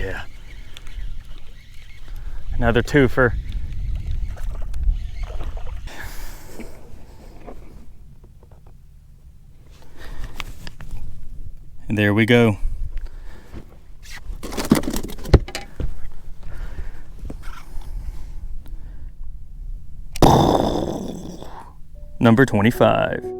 yeah. Another twofer. And there we go. Number 25.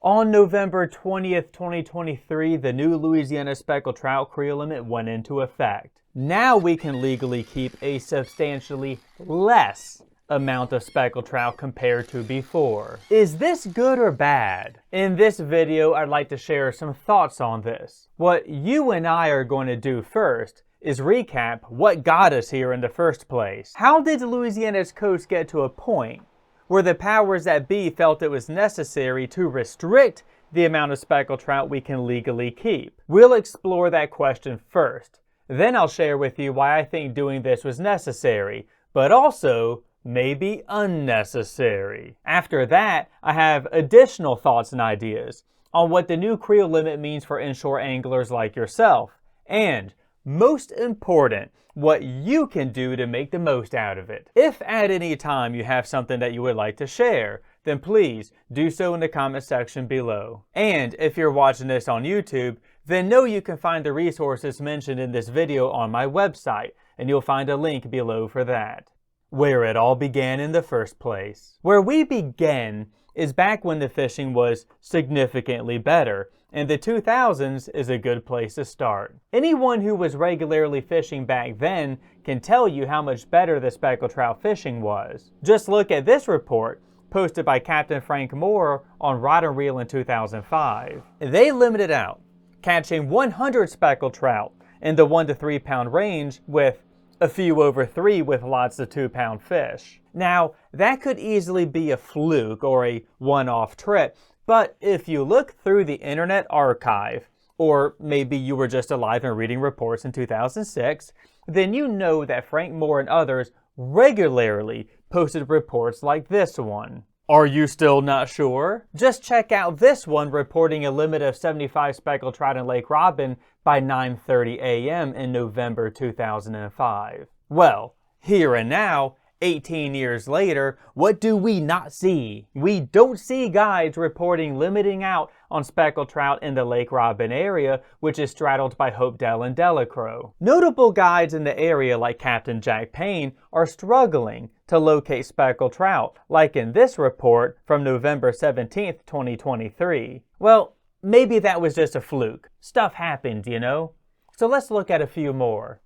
On November 20th, 2023, the new Louisiana speckled trout creel limit went into effect. Now we can legally keep a substantially less amount of speckled trout compared to before. Is this good or bad? In this video, I'd like to share some thoughts on this. What you and I are going to do first is recap what got us here in the first place. How did Louisiana's coast get to a point where the powers that be felt it was necessary to restrict the amount of speckled trout we can legally keep? We'll explore that question first. Then I'll share with you why I think doing this was necessary, but also maybe unnecessary. After that, I have additional thoughts and ideas on what the new creel limit means for inshore anglers like yourself, and most important, what you can do to make the most out of it. If at any time you have something that you would like to share, then please do so in the comment section below. And if you're watching this on YouTube, then know you can find the resources mentioned in this video on my website, and you'll find a link below for that. Where it all began in the first place. Where we begin is back when the fishing was significantly better, and the 2000s is a good place to start. Anyone who was regularly fishing back then can tell you how much better the speckled trout fishing was. Just look at this report posted by Captain Frank Moore on Rod and Reel in 2005. They limited out catching 100 speckled trout in the 1 to 3 pound range, with a few over 3 with lots of 2-pound fish. Now, that could easily be a fluke or a one-off trip, but if you look through the Internet Archive, or maybe you were just alive and reading reports in 2006, then you know that Frank Moore and others regularly posted reports like this one. Are you still not sure? Just check out this one reporting a limit of 75 speckled trout in Lake Robin by 9:30 a.m. in November 2005. Well, here and now, 18 years later, what do we not see? We don't see guides reporting limiting out on speckled trout in the Lake Robin area, which is straddled by Hopedale and Delacroix. Notable guides in the area like Captain Jack Payne are struggling to locate speckled trout, like in this report from November 17th, 2023. Well, maybe that was just a fluke. Stuff happened, you know? So let's look at a few more.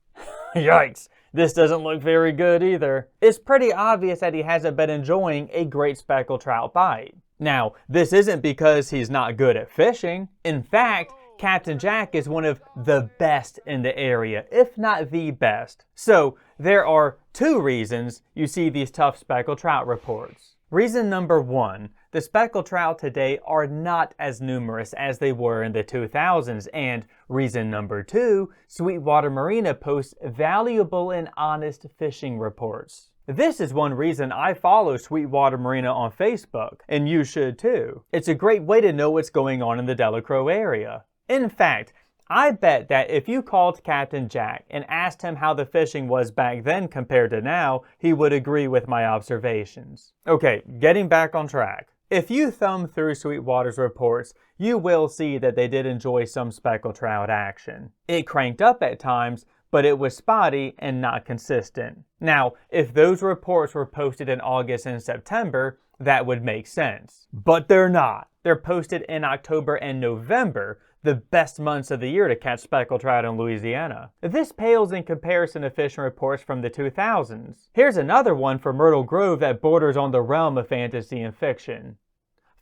Yikes! This doesn't look very good either. It's pretty obvious that he hasn't been enjoying a great speckled trout bite. Now, this isn't because he's not good at fishing. In fact, Captain Jack is one of the best in the area, if not the best. So, there are 2 reasons you see these tough speckled trout reports. Reason number 1, the speckled trout today are not as numerous as they were in the 2000s, and reason number 2, Sweetwater Marina posts valuable and honest fishing reports. This is one reason I follow Sweetwater Marina on Facebook, and you should too. It's a great way to know what's going on in the Delacroix area. In fact, I bet that if you called Captain Jack and asked him how the fishing was back then compared to now, he would agree with my observations. Okay, getting back on track. If you thumb through Sweetwater's reports, you will see that they did enjoy some speckled trout action. It cranked up at times, but it was spotty and not consistent. Now, if those reports were posted in August and September, that would make sense. But they're not. They're posted in October and November, the best months of the year to catch speckled trout in Louisiana. This pales in comparison to fishing reports from the 2000s. Here's another one for Myrtle Grove that borders on the realm of fantasy and fiction.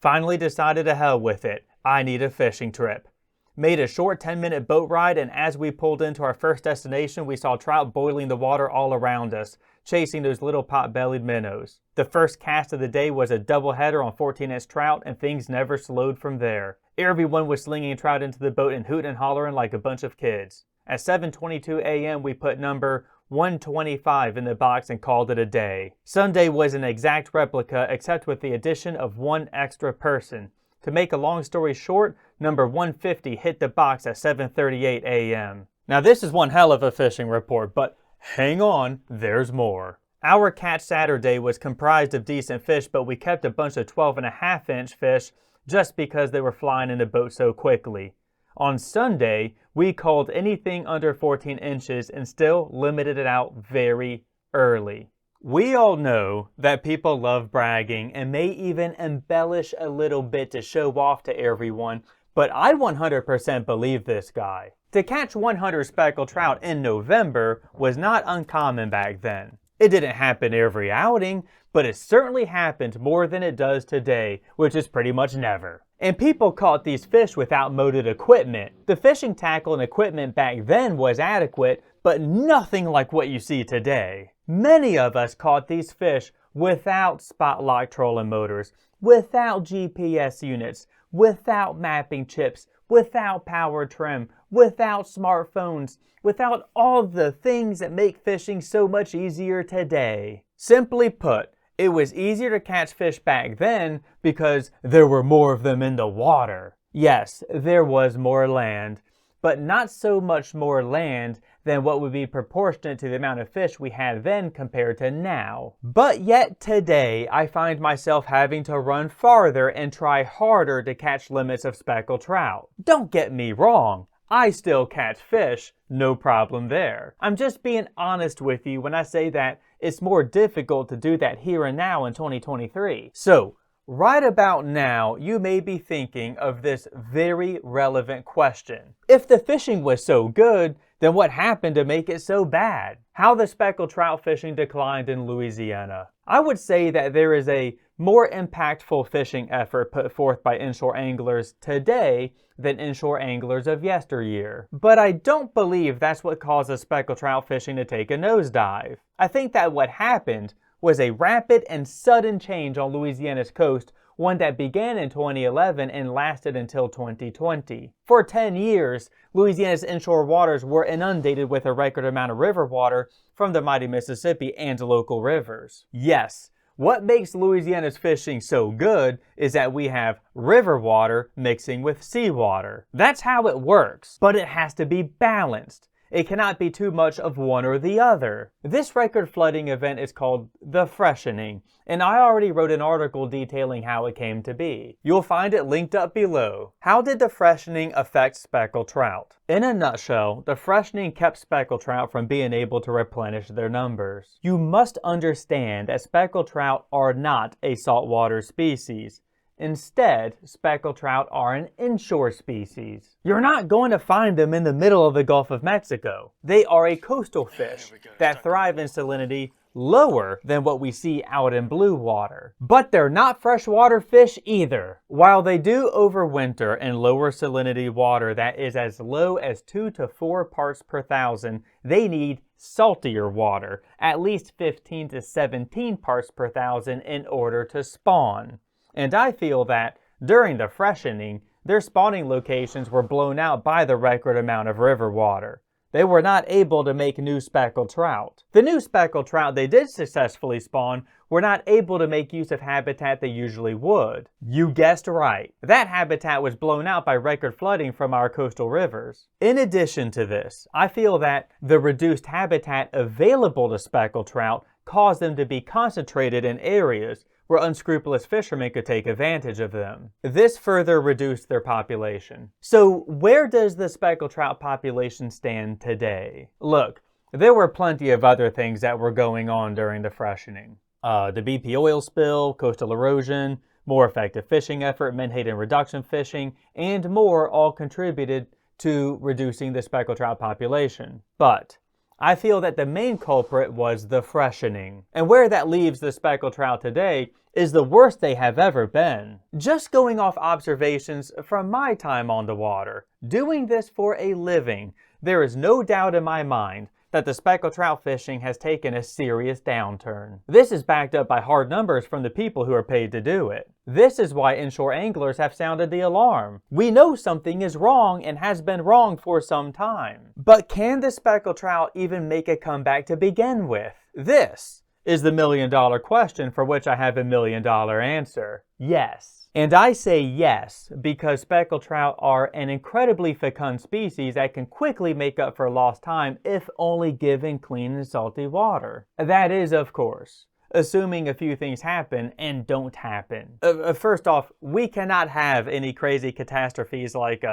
Finally decided to hell with it. I need a fishing trip. Made a short 10-minute boat ride, and as we pulled into our first destination, we saw trout boiling the water all around us, chasing those little pot-bellied minnows. The first cast of the day was a doubleheader on 14-inch trout, and things never slowed from there. Everyone was slinging trout into the boat and hooting and hollering like a bunch of kids. At 7:22 a.m., we put number 125 in the box and called it a day. Sunday was an exact replica except with the addition of one extra person. To make a long story short, number 150 hit the box at 7:38 a.m. Now this is one hell of a fishing report, but hang on, there's more. Our catch Saturday was comprised of decent fish, but we kept a bunch of 12.5-inch fish just because they were flying in the boat so quickly. On Sunday, we called anything under 14 inches and still limited it out very early. We all know that people love bragging and may even embellish a little bit to show off to everyone, but I 100% believe this guy. To catch 100 speckled trout in November was not uncommon back then. It didn't happen every outing, but it certainly happened more than it does today, which is pretty much never. And people caught these fish without molded equipment. The fishing tackle and equipment back then was adequate, but nothing like what you see today. Many of us caught these fish without spot lock trolling motors, without GPS units, without mapping chips, without power trim, without smartphones, without all the things that make fishing so much easier today. Simply put, it was easier to catch fish back then because there were more of them in the water. Yes, there was more land, but not so much more land than what would be proportionate to the amount of fish we had then compared to now. But yet today, I find myself having to run farther and try harder to catch limits of speckled trout. Don't get me wrong, I still catch fish, no problem there. I'm just being honest with you when I say that it's more difficult to do that here and now in 2023. So, right about now, you may be thinking of this very relevant question. If the fishing was so good, then what happened to make it so bad? How the speckled trout fishing declined in Louisiana. I would say that there is a more impactful fishing effort put forth by inshore anglers today than inshore anglers of yesteryear. But I don't believe that's what caused the speckled trout fishing to take a nosedive. I think that what happened was a rapid and sudden change on Louisiana's coast, one that began in 2011 and lasted until 2020. For 10 years, Louisiana's inshore waters were inundated with a record amount of river water from the mighty Mississippi and local rivers. Yes, what makes Louisiana's fishing so good is that we have river water mixing with seawater. That's how it works, but it has to be balanced. It cannot be too much of one or the other. This record flooding event is called the freshening, and I already wrote an article detailing how it came to be. You'll find it linked up below. How did the freshening affect speckled trout? In a nutshell, the freshening kept speckled trout from being able to replenish their numbers. You must understand that speckled trout are not a saltwater species. Instead, speckled trout are an inshore species. You're not going to find them in the middle of the Gulf of Mexico. They are a coastal fish that thrive in salinity lower than what we see out in blue water. But they're not freshwater fish either. While they do overwinter in lower salinity water that is as low as 2 to 4 parts per thousand, they need saltier water, at least 15 to 17 parts per thousand, in order to spawn. And I feel that, during the freshening, their spawning locations were blown out by the record amount of river water. They were not able to make new speckled trout. The new speckled trout they did successfully spawn were not able to make use of habitat they usually would. You guessed right. That habitat was blown out by record flooding from our coastal rivers. In addition to this, I feel that the reduced habitat available to speckled trout caused them to be concentrated in areas where unscrupulous fishermen could take advantage of them. This further reduced their population. So where does the speckled trout population stand today? Look, there were plenty of other things that were going on during the freshening. The BP oil spill, coastal erosion, more effective fishing effort, menhaden reduction fishing, and more all contributed to reducing the speckled trout population. But I feel that the main culprit was the freshening. And where that leaves the speckled trout today is the worst they have ever been. Just going off observations from my time on the water, doing this for a living, there is no doubt in my mind that the speckled trout fishing has taken a serious downturn. This is backed up by hard numbers from the people who are paid to do it. This is why inshore anglers have sounded the alarm. We know something is wrong and has been wrong for some time. But can the speckled trout even make a comeback to begin with? This is the $1 million question for which I have $1 million answer. Yes. And I say yes because speckled trout are an incredibly fecund species that can quickly make up for lost time if only given clean and salty water. That is, of course, assuming a few things happen and don't happen. First off, we cannot have any crazy catastrophes like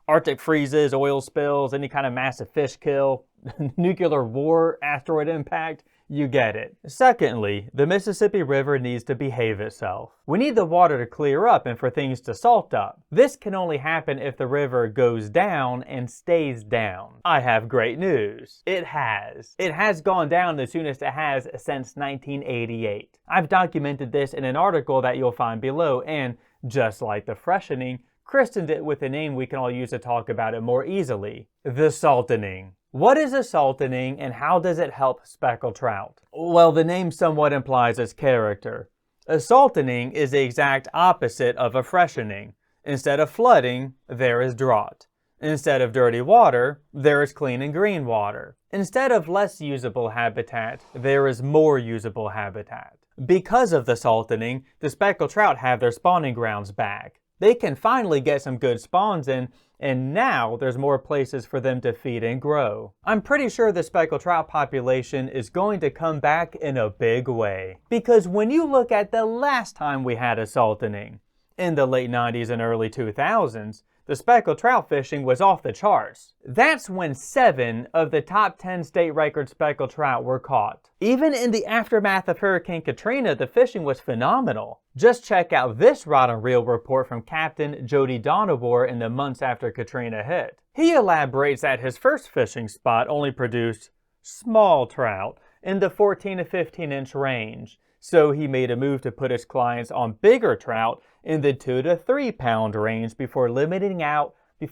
Arctic freezes, oil spills, any kind of massive fish kill, nuclear war, asteroid impact. You get it. Secondly, the Mississippi River needs to behave itself. We need the water to clear up and for things to salt up. This can only happen if the river goes down and stays down. I have great news. It has. It has gone down the soonest it has since 1988. I've documented this in an article that you'll find below, and just like the freshening, christened it with a name we can all use to talk about it more easily: the saltening. What is a saltening and how does it help speckled trout? Well, the name somewhat implies its character. A saltening is the exact opposite of a freshening. Instead of flooding, there is drought. Instead of dirty water, there is clean and green water. Instead of less usable habitat, there is more usable habitat. Because of the saltening, the speckled trout have their spawning grounds back. They can finally get some good spawns in, and now there's more places for them to feed and grow. I'm pretty sure the speckled trout population is going to come back in a big way. Because when you look at the last time we had a saltening, in the late 90s and early 2000s, the speckled trout fishing was off the charts. That's when 7 of the top 10 state record speckled trout were caught. Even in the aftermath of Hurricane Katrina, the fishing was phenomenal. Just check out this rod and reel report from Captain Jody Donowar in the months after Katrina hit. He elaborates that his first fishing spot only produced small trout in the 14 to 15 inch range. So he made a move to put his clients on bigger trout in the 2 to 3 pound range before limiting out with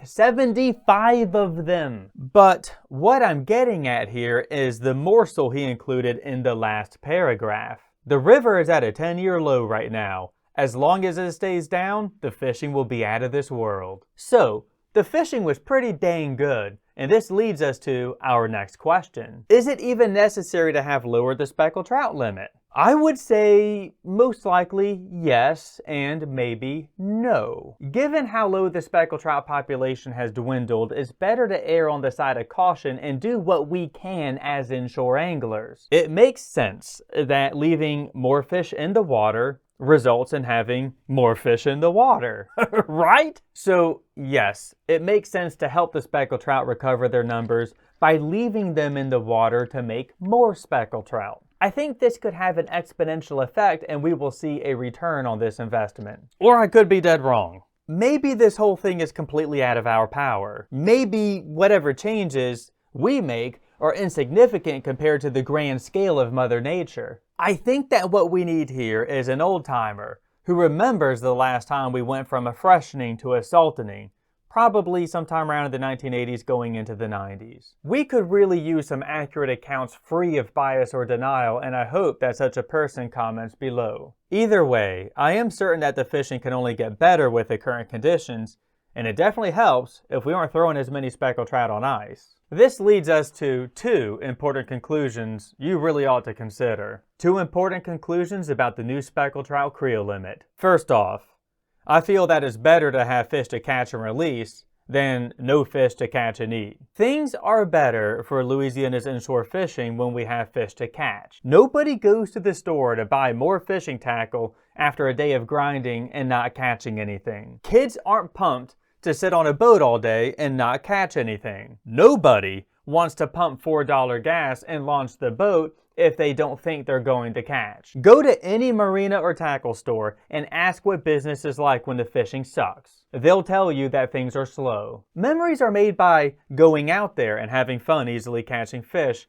75 of them. But what I'm getting at here is the morsel he included in the last paragraph. The river is at a 10-year low right now. As long as it stays down, the fishing will be out of this world. So, the fishing was pretty dang good, and this leads us to our next question. Is it even necessary to have lowered the speckled trout limit? I would say most likely yes and maybe no. Given how low the speckled trout population has dwindled, it's better to err on the side of caution and do what we can as inshore anglers. It makes sense that leaving more fish in the water results in having more fish in the water, right? So yes, it makes sense to help the speckled trout recover their numbers by leaving them in the water to make more speckled trout. I think this could have an exponential effect and we will see a return on this investment. Or I could be dead wrong. Maybe this whole thing is completely out of our power. Maybe whatever changes we make are insignificant compared to the grand scale of Mother Nature. I think that what we need here is an old-timer who remembers the last time we went from a freshening to a saltening, probably sometime around the 1980s going into the 90s. We could really use some accurate accounts free of bias or denial, and I hope that such a person comments below. Either way, I am certain that the fishing can only get better with the current conditions, and it definitely helps if we aren't throwing as many speckled trout on ice. This leads us to 2 important conclusions you really ought to consider. 2 important conclusions about the new speckled trout creel limit. First off, I feel that it's better to have fish to catch and release than no fish to catch and eat. Things are better for Louisiana's inshore fishing when we have fish to catch. Nobody goes to the store to buy more fishing tackle after a day of grinding and not catching anything. Kids aren't pumped to sit on a boat all day and not catch anything. Nobody wants to pump $4 gas and launch the boat if they don't think they're going to catch. Go to any marina or tackle store and ask what business is like when the fishing sucks. They'll tell you that things are slow. Memories are made by going out there and having fun easily catching fish,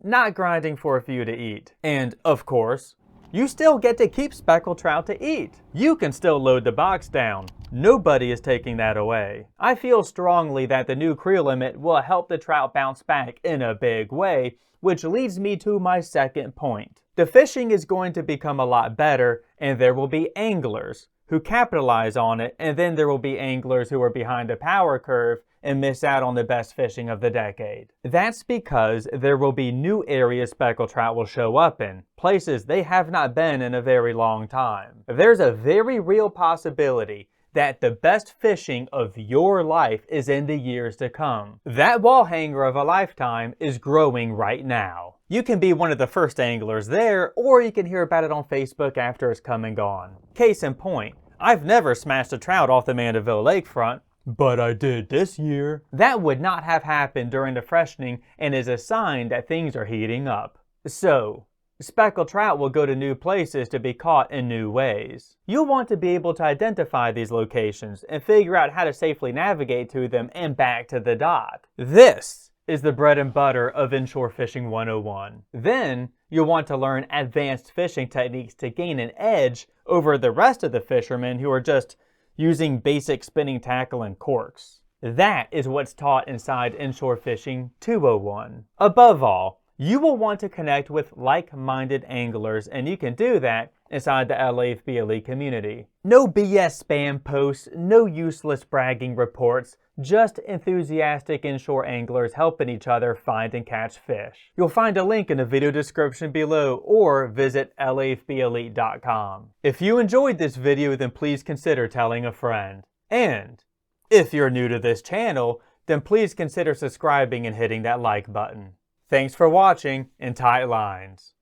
not grinding for a few to eat. And, of course, you still get to keep speckled trout to eat. You can still load the box down. Nobody is taking that away. I feel strongly that the new creel limit will help the trout bounce back in a big way, which leads me to my second point. The fishing is going to become a lot better, and there will be anglers who capitalize on it, and then there will be anglers who are behind the power curve and miss out on the best fishing of the decade. That's because there will be new areas speckled trout will show up in, places they have not been in a very long time. There's a very real possibility that the best fishing of your life is in the years to come. That wall hanger of a lifetime is growing right now. You can be one of the first anglers there, or you can hear about it on Facebook after it's come and gone. Case in point, I've never smashed a trout off the Mandeville lakefront, but I did this year. That would not have happened during the freshening and is a sign that things are heating up. So, speckled trout will go to new places to be caught in new ways. You'll want to be able to identify these locations and figure out how to safely navigate to them and back to the dock. This is the bread and butter of Inshore Fishing 101. Then, you'll want to learn advanced fishing techniques to gain an edge over the rest of the fishermen who are just using basic spinning tackle and corks. That is what's taught inside Inshore Fishing 201. Above all, you will want to connect with like-minded anglers, and you can do that inside the LAFB Elite community. No BS spam posts, no useless bragging reports, just enthusiastic inshore anglers helping each other find and catch fish. You'll find a link in the video description below or visit lafbelite.com. If you enjoyed this video, then please consider telling a friend. And if you're new to this channel, then please consider subscribing and hitting that like button. Thanks for watching, and tight lines.